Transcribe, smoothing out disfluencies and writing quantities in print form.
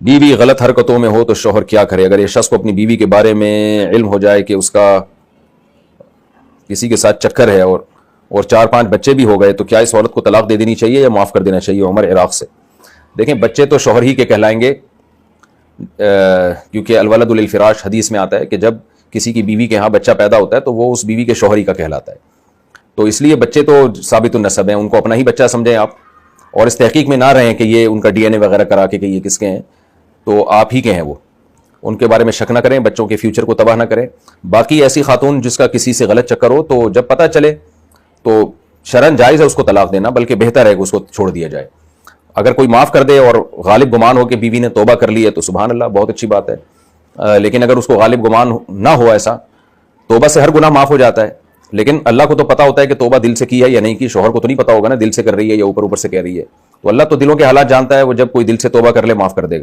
बीवी गलत हरकतों में हो तो शौहर क्या करे? अगर ये शख्स को अपनी बीवी के बारे में इल्म हो जाए कि उसका किसी के साथ चक्कर है और 4-5 बच्चे भी हो गए, तो क्या इस औरत को तलाक दे देनी चाहिए या माफ़ कर देना चाहिए? उमर इराक से। देखें, बच्चे तो शौहर ही के कहलाएंगे, क्योंकि अलवलदु लिल फिराश हदीस में आता है कि जब किसी की बीवी के यहाँ बच्चा पैदा होता है तो वो उस बीवी के शौहर ही का कहलाता है। तो इसलिए बच्चे तो साबितुन नसब हैं, उनको अपना ही बच्चा समझें आप, और इस तहकीक में ना रहें कि ये उनका DNA वगैरह करा के कि ये किसके हैं, तो आप ही के हैं वो। उनके बारे में शक ना करें, बच्चों के फ्यूचर को तबाह ना करें। बाकी ऐसी खातून जिसका किसी से गलत चक्कर हो, तो जब पता चले तो शरन जायज़ है उसको तलाक देना, बल्कि बेहतर है कि उसको छोड़ दिया जाए। अगर कोई माफ़ कर दे और गालिब गुमान हो कि बीवी ने तौबा कर ली है तो सुभान अल्लाह, बहुत अच्छी बात है। लेकिन अगर उसको गालिब गुमान ना हो ऐसा, तौबा से हर गुनाह माफ़ हो जाता है। लेकिन अल्लाह को तो पता होता है कि तौबा दिल से की है या नहीं की, शौहर को तो नहीं पता होगा ना दिल से कर रही है या ऊपर ऊपर से कह रही है। तो अल्लाह तो दिलों के हालात जानता है, वो जब कोई दिल से तौबा कर ले माफ़ कर देगा।